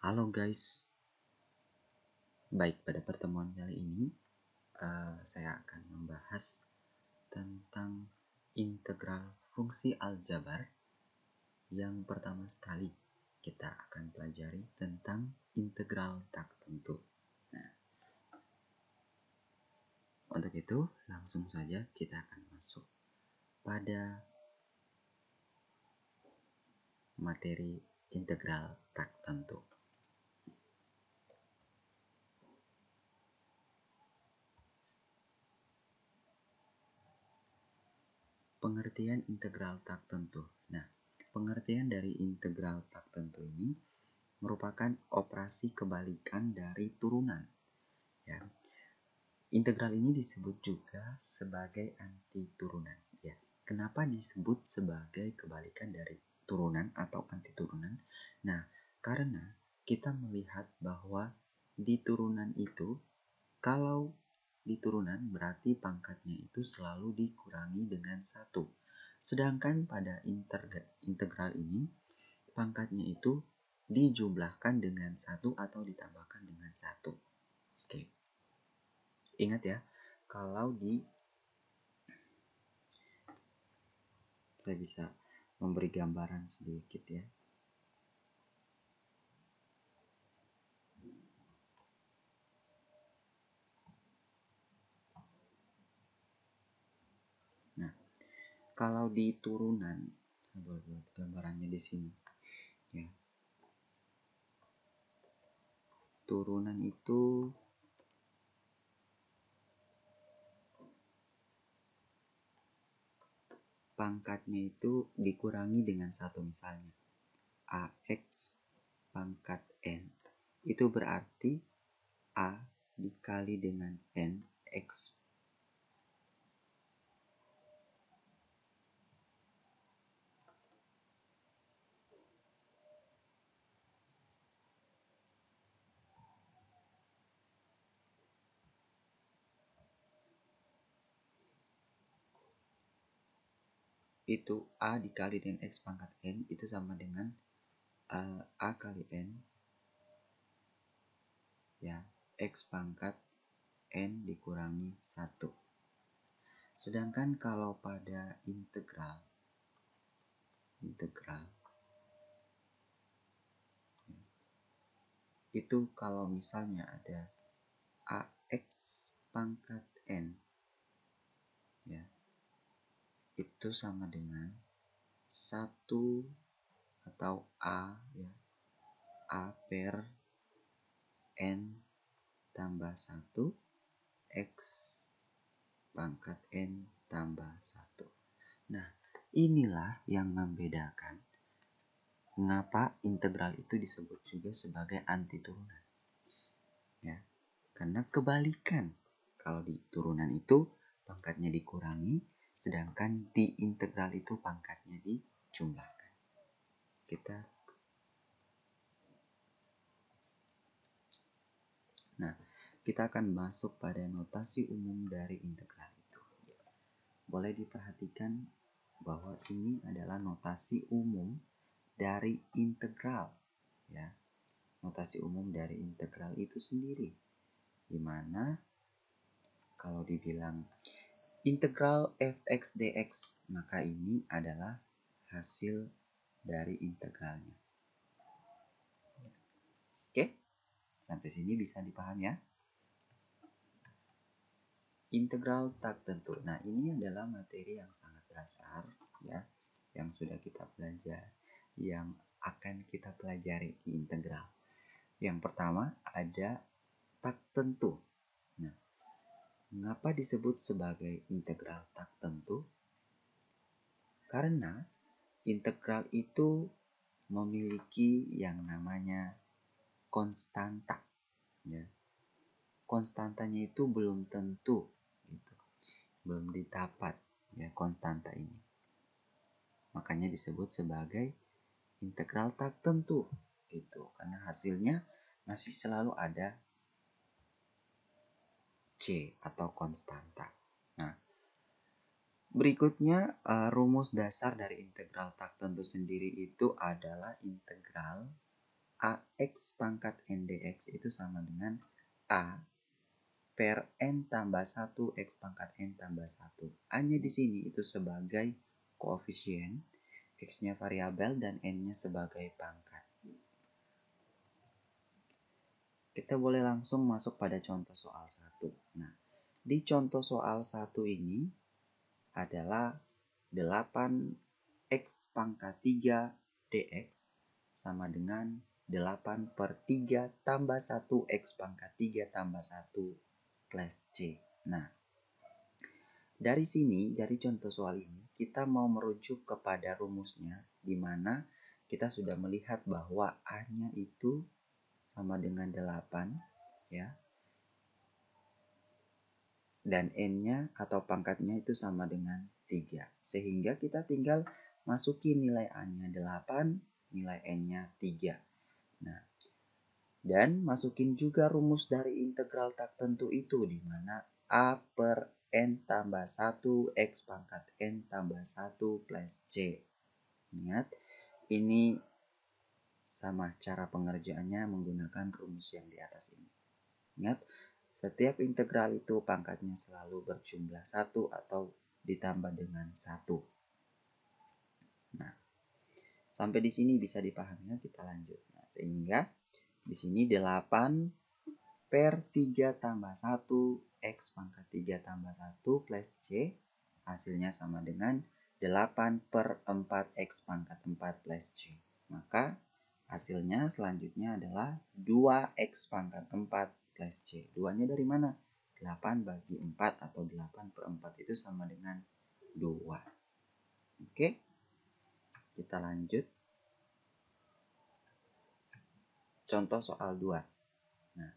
Halo guys, baik pada pertemuan kali ini saya akan membahas tentang integral fungsi aljabar. Yang pertama sekali kita akan pelajari tentang integral tak tentu. Nah, untuk itu langsung saja kita akan masuk pada materi integral tak tentu. Pengertian integral tak tentu. Nah, pengertian dari integral tak tentu ini merupakan operasi kebalikan dari turunan. Ya. Integral ini disebut juga sebagai antiturunan. Ya. Kenapa disebut sebagai kebalikan dari turunan atau antiturunan? Nah, karena kita melihat bahwa di turunan itu, kalau di turunan berarti pangkatnya itu selalu dikurangi dengan 1. Sedangkan pada integral ini, pangkatnya itu dijumlahkan dengan 1 atau ditambahkan dengan 1. Oke. Ingat ya, kalau saya bisa memberi gambaran sedikit ya. Nah, kalau di turunan, buat gambarannya di sini ya. Turunan itu pangkatnya itu dikurangi dengan 1, misalnya AX pangkat N. Itu berarti A dikali dengan N X itu A dikali dengan X pangkat N itu sama dengan A kali N ya, X pangkat N dikurangi 1. Sedangkan kalau pada integral itu kalau misalnya ada AX pangkat N ya, itu sama dengan 1 atau A ya, A per N tambah 1 X pangkat N tambah 1. Nah, inilah yang membedakan mengapa integral itu disebut juga sebagai antiturunan. Ya, karena kebalikan. Kalau di turunan itu pangkatnya dikurangi, sedangkan di integral itu pangkatnya dijumlahkan. Kita akan masuk pada notasi umum dari integral itu. Boleh diperhatikan bahwa ini adalah notasi umum dari integral ya. Notasi umum dari integral itu sendiri, dimana kalau dibilang integral fx dx, maka ini adalah hasil dari integralnya. Oke, sampai sini bisa dipahami ya. Integral tak tentu. Nah, ini adalah materi yang sangat dasar ya, yang sudah kita pelajari, yang akan kita pelajari di integral. Yang pertama ada tak tentu. Nah, mengapa disebut sebagai integral tak tentu? Karena integral itu memiliki yang namanya konstanta. Ya. Konstantanya itu belum tentu, gitu. Belum didapat ya konstanta ini. Makanya disebut sebagai integral tak tentu, gitu. Karena hasilnya masih selalu ada C atau konstanta. Nah, berikutnya rumus dasar dari integral tak tentu sendiri itu adalah integral AX pangkat N dx itu sama dengan A per N tambah 1 X pangkat N tambah 1. A-nya di sini itu sebagai koefisien, X-nya variabel, dan N-nya sebagai pangkat. Kita boleh langsung masuk pada contoh soal 1. Nah, di contoh soal 1 ini adalah 8X pangkat 3 dx sama dengan 8 per 3 tambah 1 X pangkat 3 tambah 1 plus C. Nah, dari sini, dari contoh soal ini, kita mau merujuk kepada rumusnya, di mana kita sudah melihat bahwa A-nya itu sama dengan 8, ya. Dan N-nya atau pangkatnya itu sama dengan 3. Sehingga kita tinggal masukin nilai A-nya 8, nilai N-nya 3. Nah, dan masukin juga rumus dari integral tak tentu itu, di mana A per N tambah 1 X pangkat N tambah 1 plus C. Ingat, ini sama cara pengerjaannya menggunakan rumus yang di atas ini. Ingat, setiap integral itu pangkatnya selalu berjumlah 1 atau ditambah dengan 1. Nah, sampai di sini bisa dipahami, kita lanjut. Nah, sehingga di sini 8 per 3 tambah 1 X pangkat 3 tambah 1 plus C hasilnya sama dengan 8 per 4 X pangkat 4 plus C. Maka hasilnya selanjutnya adalah 2X pangkat 4 plus C. 2-nya dari mana? 8 bagi 4 atau 8 per 4 itu sama dengan 2. Oke, kita lanjut. Contoh soal 2. Nah,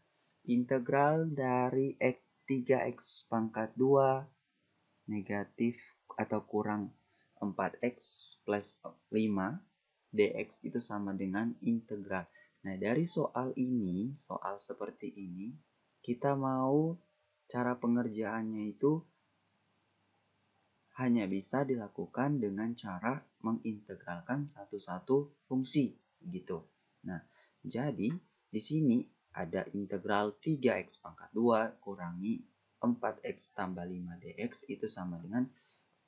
integral dari 3X pangkat 2 negatif atau kurang 4X plus 5 dx itu sama dengan integral. Nah, dari soal ini, soal seperti ini, kita mau cara pengerjaannya itu hanya bisa dilakukan dengan cara mengintegralkan satu-satu fungsi gitu. Nah, jadi di sini ada integral 3x pangkat 2 kurangi 4x tambah 5 dx itu sama dengan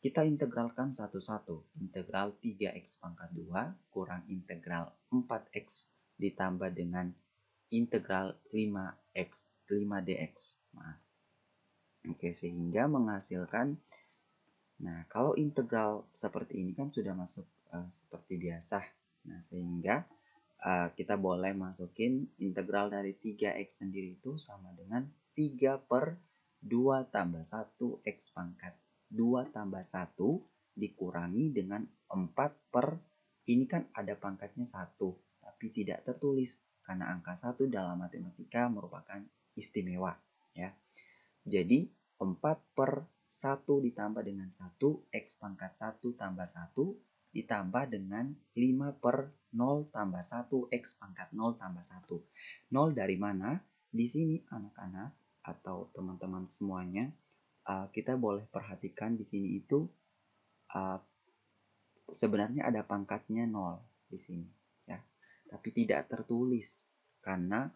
kita integralkan satu-satu. Integral 3x pangkat 2 kurang integral 4x ditambah dengan integral 5x 5 dx. Nah, oke, sehingga menghasilkan, nah, kalau integral seperti ini kan sudah masuk seperti biasa. Nah, sehingga kita boleh masukin integral dari 3x sendiri itu sama dengan 3 per 2 tambah 1 x pangkat 2 tambah 1 dikurangi dengan 4 per, ini kan ada pangkatnya 1 tapi tidak tertulis karena angka 1 dalam matematika merupakan istimewa, ya. Jadi 4 per 1 ditambah dengan 1 x pangkat 1 tambah 1 ditambah dengan 5 per 0 tambah 1 x pangkat 0 tambah 1. 0 dari mana? Di sini anak-anak atau teman-teman semuanya, kita boleh perhatikan di sini itu sebenarnya ada pangkatnya 0 di sini, ya. Tapi tidak tertulis karena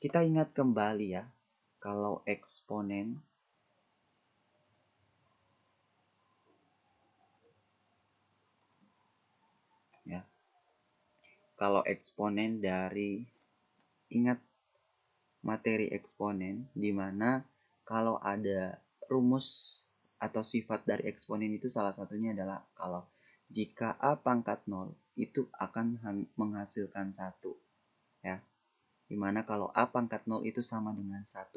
kita ingat kembali, ya, kalau eksponen dari, ingat materi eksponen, di mana kalau ada rumus atau sifat dari eksponen itu salah satunya adalah kalau jika A pangkat 0 itu akan menghasilkan 1, ya. Dimana kalau A pangkat 0 itu sama dengan 1.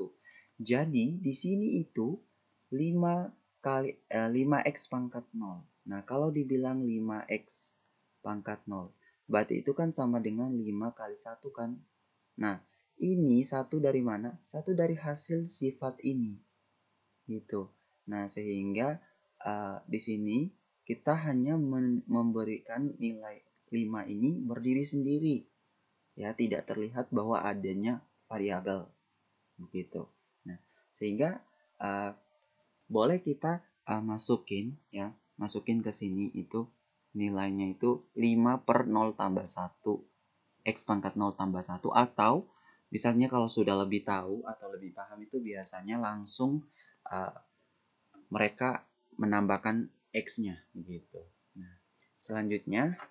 Jadi di sini itu 5x pangkat 0. Nah, kalau dibilang 5x pangkat 0, berarti itu kan sama dengan 5 kali 1 kan. Nah, ini 1 dari mana? 1 dari hasil sifat ini. Gitu. Nah, sehingga di sini kita hanya memberikan nilai 5 ini berdiri sendiri. Ya, tidak terlihat bahwa adanya variabel. Begitu. Nah, sehingga boleh kita masukin ke sini itu nilainya itu 5 per 0 tambah 1 X pangkat 0 tambah 1, atau misalnya kalau sudah lebih tahu atau lebih paham itu biasanya langsung mereka menambahkan X-nya begitu. Nah,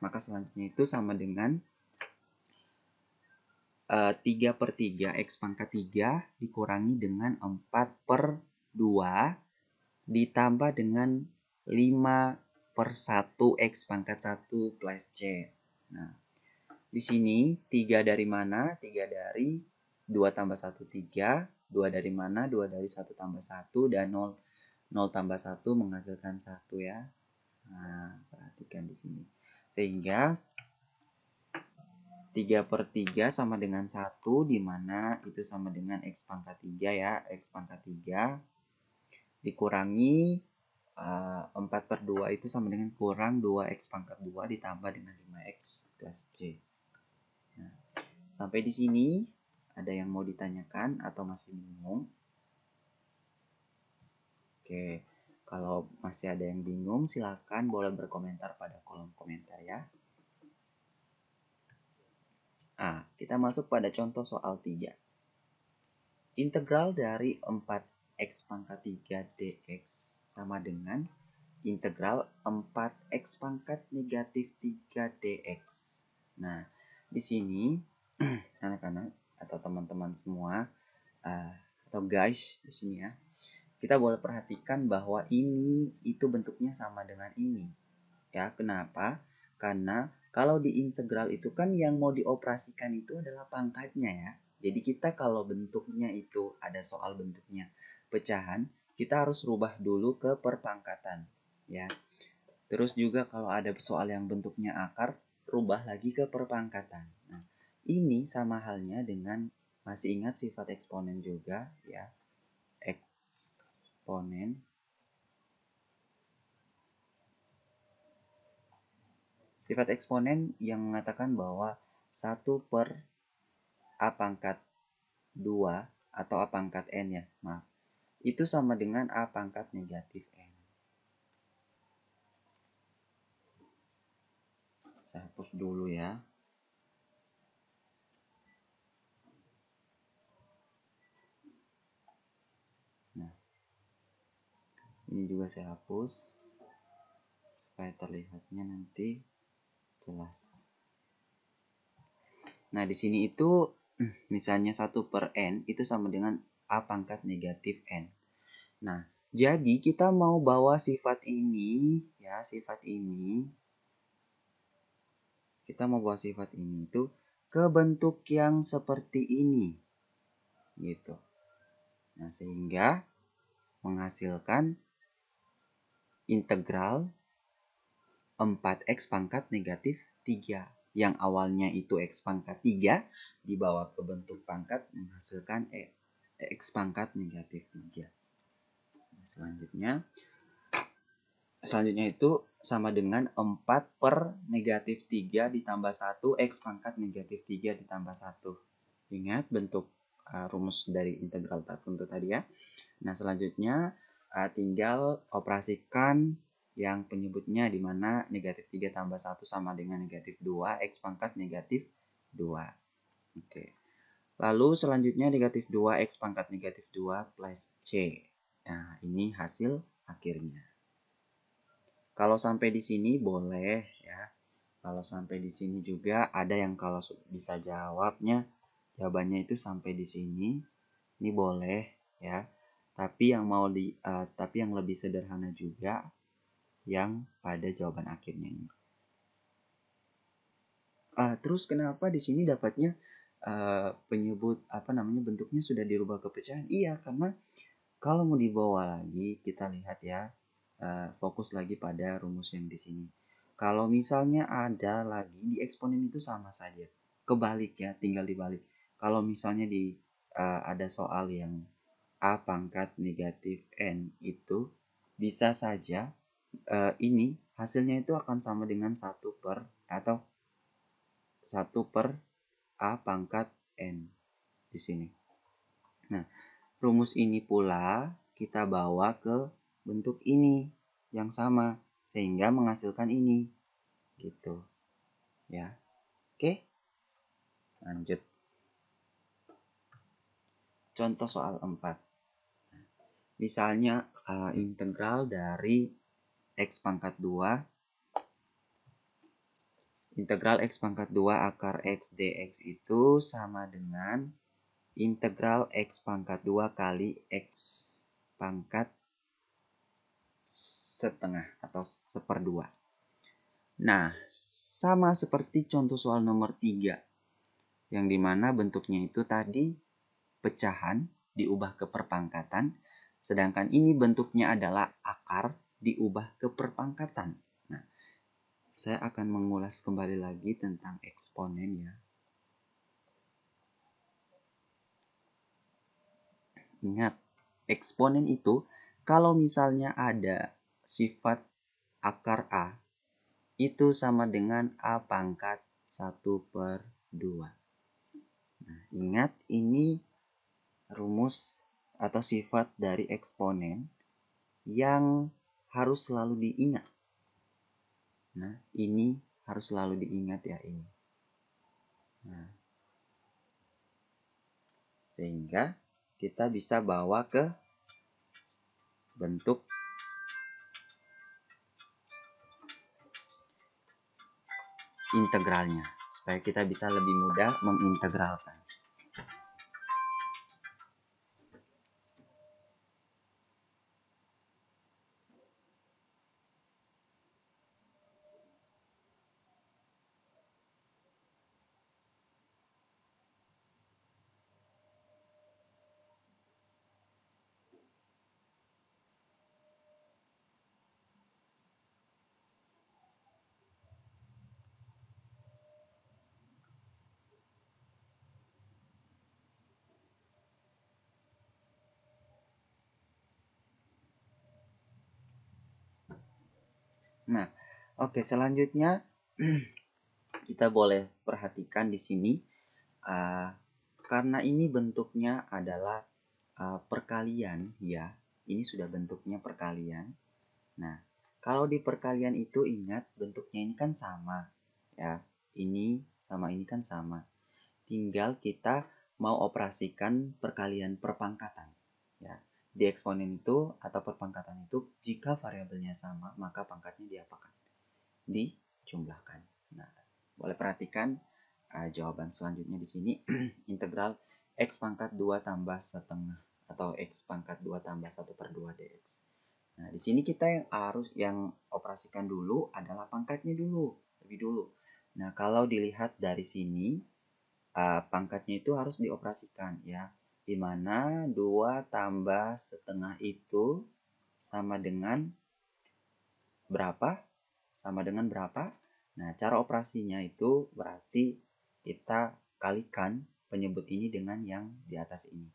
maka selanjutnya itu sama dengan 3/3 X pangkat 3 dikurangi dengan 4/2 ditambah dengan 5/1 X pangkat 1 plus C. Nah, di sini 3 dari mana? 3 dari 2 tambah 1, 3. 2 dari mana? 2 dari 1 tambah 1. Dan 0 tambah 1 menghasilkan 1 ya. Nah, perhatikan di sini. Sehingga 3/3 sama dengan 1, di mana itu sama dengan X pangkat 3 ya. X pangkat 3 dikurangi 4/2 itu sama dengan kurang 2X pangkat 2 ditambah dengan 5X plus C. Nah, sampai di sini ada yang mau ditanyakan atau masih bingung? Oke, kalau masih ada yang bingung silakan boleh berkomentar pada kolom komentar ya. Kita masuk pada contoh soal 3. Integral dari 4X pangkat 3 dx sama dengan integral 4X pangkat negatif 3 dx. Nah, di sini anak-anak atau teman-teman semua atau guys di sini ya, kita boleh perhatikan bahwa ini itu bentuknya sama dengan ini. Ya, kenapa? Karena kalau di integral itu kan yang mau dioperasikan itu adalah pangkatnya ya. Jadi kita kalau bentuknya itu ada soal bentuknya pecahan, kita harus rubah dulu ke perpangkatan ya. Terus juga kalau ada soal yang bentuknya akar, rubah lagi ke perpangkatan. Nah, ini sama halnya dengan, masih ingat sifat eksponen juga ya. Eksponen. Sifat eksponen yang mengatakan bahwa 1 per A pangkat 2 atau A pangkat N ya, maaf. Itu sama dengan A pangkat negatif N. Saya hapus dulu ya. Nah, ini juga saya hapus supaya terlihatnya nanti jelas. Nah, di sini itu misalnya 1 per N itu sama dengan A pangkat negatif N. Nah, jadi kita mau bawa sifat ini ya, kita mau bawa sifat ini itu ke bentuk yang seperti ini gitu. Nah, sehingga menghasilkan integral 4X pangkat negatif 3. Yang awalnya itu X pangkat 3 dibawa ke bentuk pangkat menghasilkan X pangkat negatif 3. Nah, selanjutnya itu sama dengan 4 per negatif 3 ditambah 1 X pangkat negatif 3 ditambah 1. Ingat bentuk rumus dari integral tertentu tadi ya. Nah, selanjutnya tinggal operasikan yang penyebutnya di mana negatif 3 tambah 1 sama dengan negatif 2, X pangkat negatif 2. Oke. Lalu selanjutnya negatif 2, X pangkat negatif 2 plus C. Nah, ini hasil akhirnya. Kalau sampai di sini boleh ya. Kalau sampai di sini juga ada yang kalau bisa jawabannya itu sampai di sini. Ini boleh ya. Tapi yang lebih sederhana juga yang pada jawaban akhirnya ini. Terus kenapa di sini dapatnya bentuknya sudah dirubah ke pecahan? Iya, karena kalau mau dibawa lagi kita lihat ya, fokus lagi pada rumus yang di sini. Kalau misalnya ada lagi di eksponen itu sama saja, kebalik ya, tinggal dibalik. Kalau misalnya ada soal yang A pangkat negatif N itu bisa saja ini hasilnya itu akan sama dengan 1 per A pangkat N di sini. Nah, rumus ini pula kita bawa ke bentuk ini yang sama sehingga menghasilkan ini gitu. Ya. Oke. Lanjut. Contoh soal 4. Misalnya integral dari X pangkat 2. Integral X pangkat 2 akar X dx itu sama dengan integral X pangkat 2 kali X pangkat setengah atau seperdua. Nah, sama seperti contoh soal nomor 3, yang dimana bentuknya itu tadi pecahan diubah ke perpangkatan, sedangkan ini bentuknya adalah akar diubah ke perpangkatan. Nah, saya akan mengulas kembali lagi tentang eksponen ya. Ingat, eksponen itu kalau misalnya ada sifat akar A, itu sama dengan A pangkat 1/2. Nah, ingat ini rumus atau sifat dari eksponen yang harus selalu diingat. Nah, ini harus selalu diingat ya ini. Nah, sehingga kita bisa bawa ke bentuk integralnya supaya kita bisa lebih mudah mengintegralkan. Nah, oke, selanjutnya kita boleh perhatikan di sini karena ini bentuknya adalah perkalian ya. Ini sudah bentuknya perkalian. Nah, kalau di perkalian itu ingat bentuknya ini kan sama ya. Ini sama ini kan sama. Tinggal kita mau operasikan perkalian perpangkatan ya. Di eksponen itu atau perpangkatan itu jika variabelnya sama maka pangkatnya diapakan? Dijumlahkan. Nah, boleh perhatikan jawaban selanjutnya di sini integral X pangkat 2 tambah setengah atau X pangkat 2 tambah 1/2 dx. Nah, di sini kita yang operasikan dulu adalah pangkatnya dulu, lebih dulu. Nah, kalau dilihat dari sini pangkatnya itu harus dioperasikan ya. Di mana 2 tambah setengah itu sama dengan berapa? Sama dengan berapa? Nah, cara operasinya itu berarti kita kalikan penyebut ini dengan yang di atas ini.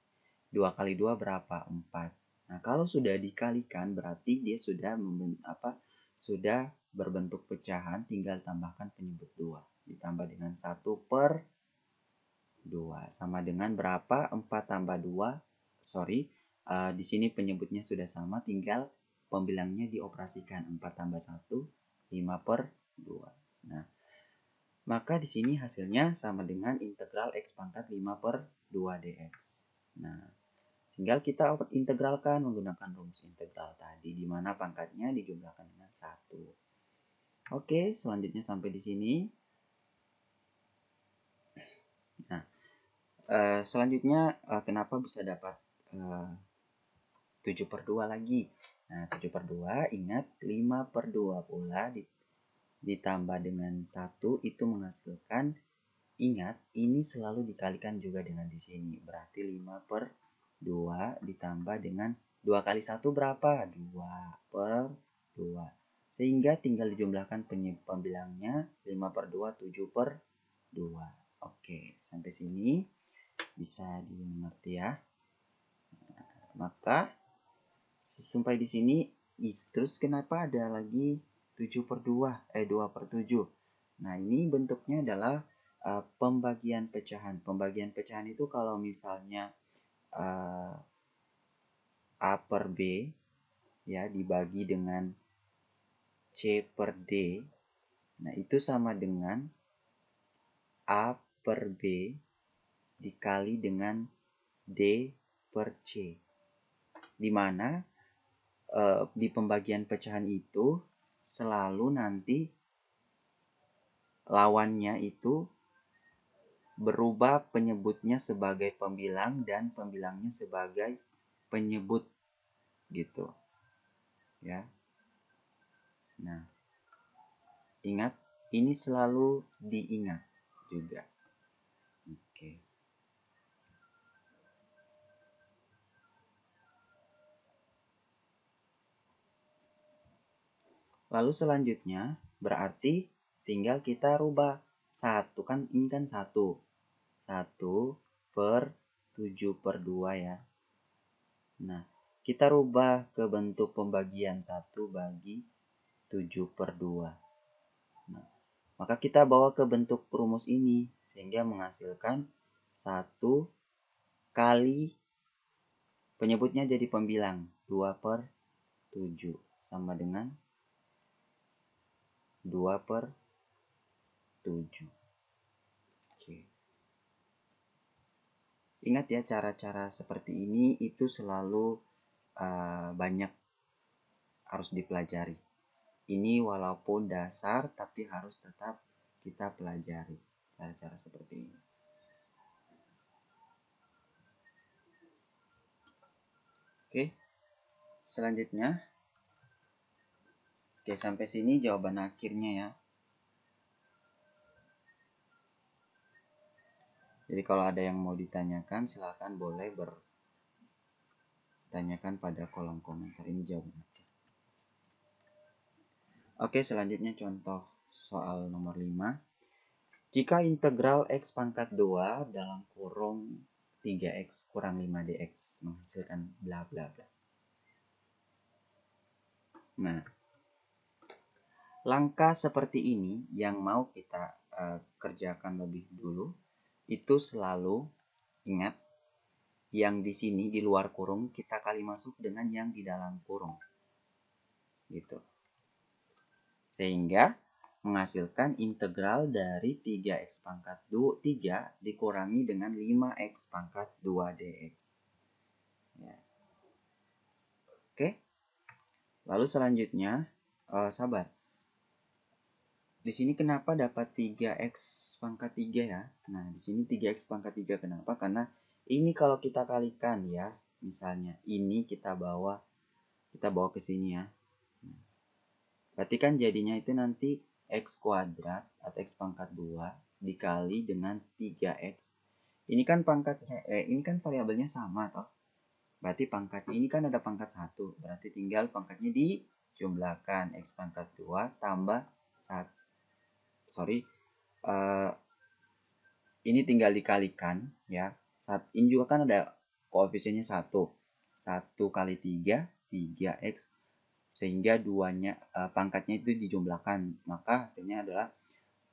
2 kali 2 berapa? 4. Nah, kalau sudah dikalikan berarti dia sudah sudah berbentuk pecahan, tinggal tambahkan penyebut 2. Ditambah dengan 1/2 sama dengan berapa? 4 tambah 2. Di sini penyebutnya sudah sama, tinggal pembilangnya dioperasikan. 4 tambah 1, 5/2. Nah, maka di sini hasilnya sama dengan integral X pangkat 5/2 dx. Nah, tinggal kita integralkan menggunakan rumus integral tadi, di mana pangkatnya dijumlahkan dengan 1. Oke, selanjutnya sampai di sini. Nah, selanjutnya kenapa bisa dapat 7/2 lagi? Nah, 7/2 ingat 5/2 pula ditambah dengan 1 itu menghasilkan, ingat ini selalu dikalikan juga dengan di sini. Berarti 5/2 ditambah dengan 2 kali 1 berapa? 2/2. Sehingga tinggal dijumlahkan pembilangnya 5/2, 7/2. Oke, sampai sini bisa dimengerti ya. Maka sampai di sini terus kenapa ada lagi 2/7? Nah, ini bentuknya adalah pembagian pecahan. Pembagian pecahan itu kalau misalnya A per B ya dibagi dengan C per D. Nah, itu sama dengan A per B dikali dengan D per C. Di mana di pembagian pecahan itu selalu nanti lawannya itu berubah penyebutnya sebagai pembilang dan pembilangnya sebagai penyebut gitu ya. Nah, ingat ini selalu diingat juga. Oke. Lalu selanjutnya berarti tinggal kita rubah satu kan, ini kan 1 per 7 per 2 ya. Nah, kita rubah ke bentuk pembagian 1 bagi 7 per 2. Nah, maka kita bawa ke bentuk rumus ini sehingga menghasilkan 1 kali penyebutnya jadi pembilang 2 per 7 sama dengan 2 per 7. Oke. Ingat ya, cara-cara seperti ini itu selalu banyak harus dipelajari. Ini walaupun dasar tapi harus tetap kita pelajari cara-cara seperti ini. Oke. Selanjutnya. Oke, sampai sini jawaban akhirnya ya. Jadi kalau ada yang mau ditanyakan silakan boleh bertanyakan pada kolom komentar. Ini jawaban akhir. Oke, selanjutnya contoh soal nomor 5. Jika integral x pangkat 2 dalam kurung 3x kurang 5 dx menghasilkan bla bla bla. Nah, langkah seperti ini yang mau kita kerjakan lebih dulu itu selalu ingat yang di sini di luar kurung kita kali masuk dengan yang di dalam kurung. Gitu. Sehingga menghasilkan integral dari 3x pangkat 3 dikurangi dengan 5x pangkat 2 dx. Ya. Oke. Lalu selanjutnya, sabar. Di sini kenapa dapat 3x pangkat 3 ya? Nah, di sini 3x pangkat 3 kenapa? Karena ini kalau kita kalikan ya, misalnya ini kita bawa ke sini ya. Berarti kan jadinya itu nanti x kuadrat atau x pangkat 2 dikali dengan 3x. Ini kan pangkatnya ini kan variabelnya sama toh. Berarti pangkatnya ini kan ada pangkat 1. Berarti tinggal pangkatnya dijumlahkan x pangkat 2 tambah 1. Ini tinggal dikalikan ya. Ini juga kan ada koefisiennya 1. 1 kali 3, 3x. Sehingga duanya pangkatnya itu dijumlahkan, maka hasilnya adalah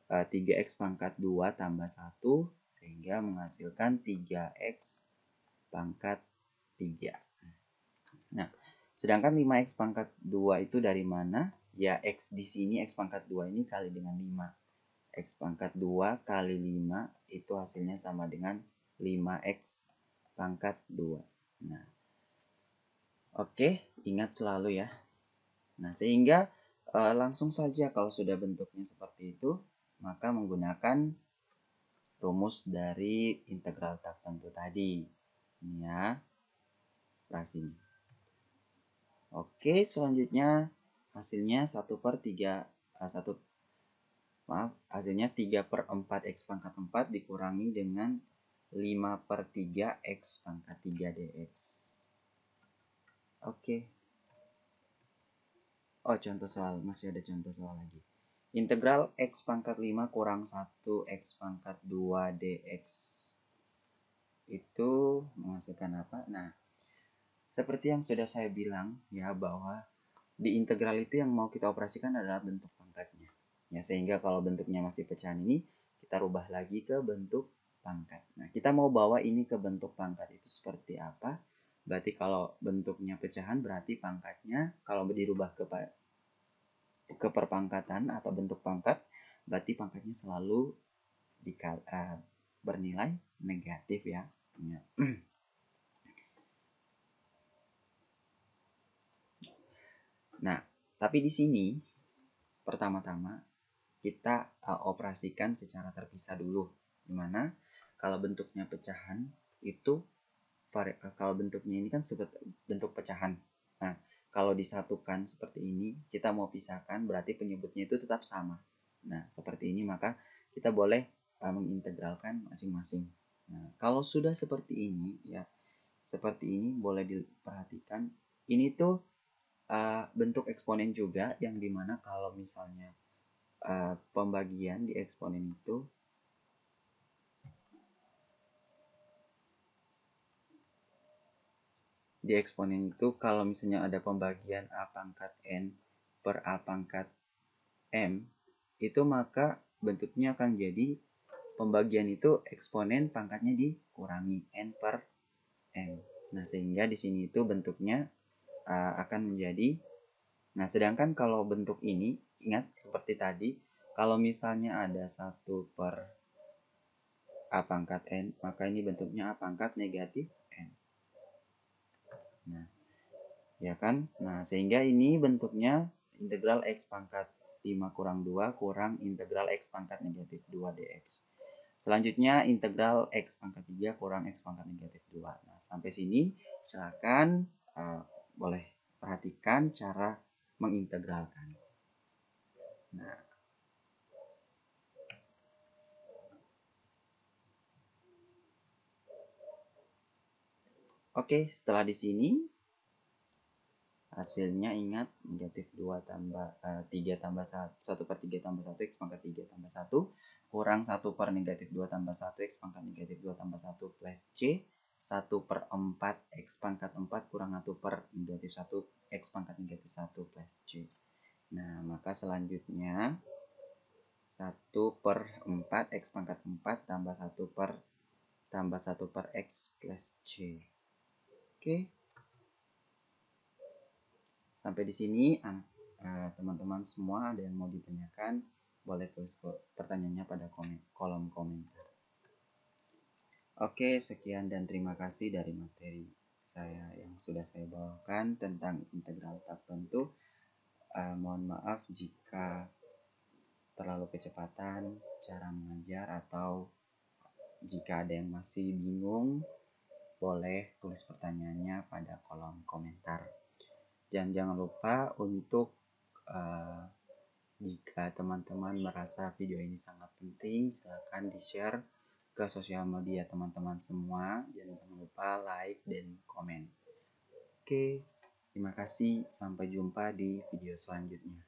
3x pangkat 2 tambah 1 sehingga menghasilkan 3x pangkat 3. Nah, sedangkan 5x pangkat 2 itu dari mana? Ya, x di sini x pangkat 2 ini kali dengan 5. X pangkat 2 kali 5 itu hasilnya sama dengan 5x pangkat 2. Nah, oke, ingat selalu ya. Nah, sehingga langsung saja kalau sudah bentuknya seperti itu, maka menggunakan rumus dari integral tak tentu tadi. Ini ya, sini. Oke, selanjutnya hasilnya 1 per 3, hasilnya 3 per 4 x pangkat 4 dikurangi dengan 5 per 3 x pangkat 3 dx. Oke. Oh, contoh soal, masih ada contoh soal lagi. Integral x pangkat 5 kurang 1 x pangkat 2 dx itu menghasilkan apa? Nah, seperti yang sudah saya bilang ya, bahwa di integral itu yang mau kita operasikan adalah bentuk pangkatnya. Ya, sehingga kalau bentuknya masih pecahan ini, kita rubah lagi ke bentuk pangkat. Nah, kita mau bawa ini ke bentuk pangkat itu seperti apa? Berarti kalau bentuknya pecahan berarti pangkatnya kalau dirubah ke perpangkatan atau bentuk pangkat, berarti pangkatnya selalu bernilai negatif ya. Nah, tapi di sini pertama-tama kita operasikan secara terpisah dulu. Dimana kalau bentuknya pecahan itu kalau bentuknya ini kan seperti bentuk pecahan. Nah, kalau disatukan seperti ini, kita mau pisahkan berarti penyebutnya itu tetap sama. Nah, seperti ini maka kita boleh mengintegralkan masing-masing. Nah, kalau sudah seperti ini ya, seperti ini boleh diperhatikan. Ini tuh bentuk eksponen juga yang dimana kalau misalnya pembagian di eksponen itu kalau misalnya ada pembagian A pangkat N per A pangkat M itu maka bentuknya akan jadi pembagian itu eksponen pangkatnya dikurangi N per M. Nah, sehingga di sini itu bentuknya akan menjadi, nah sedangkan kalau bentuk ini ingat seperti tadi, kalau misalnya ada 1 per A pangkat N maka ini bentuknya A pangkat negatif N. Nah, ya kan? Nah, sehingga ini bentuknya integral X pangkat 5 kurang 2 kurang integral X pangkat negatif 2 dx. Selanjutnya integral X pangkat 3 kurang X pangkat negatif 2. Nah, sampai sini silakan boleh perhatikan cara mengintegralkan. Nah, oke, setelah di sini hasilnya ingat negatif 2 tambah 3 tambah 1 per 3 tambah 1 X pangkat 3 tambah 1 kurang 1 per negatif 2 tambah 1 X pangkat negatif 2 tambah 1 plus C 1 per 4 X pangkat 4 kurang 1 per negatif 1 X pangkat negatif 1 plus C. Nah, maka selanjutnya 1 per 4 X pangkat 4 tambah 1 per X plus C. Oke. Sampai di sini teman-teman semua ada yang mau ditanyakan, boleh tulis pertanyaannya pada kolom komentar. Oke, sekian dan terima kasih dari materi saya yang sudah saya bawakan tentang integral tak tentu. Mohon maaf jika terlalu kecepatan cara mengajar atau jika ada yang masih bingung, boleh tulis pertanyaannya pada kolom komentar. Dan jangan lupa untuk jika teman-teman merasa video ini sangat penting, silahkan di-share ke sosial media teman-teman semua. Dan jangan lupa like dan komen. Oke, terima kasih. Sampai jumpa di video selanjutnya.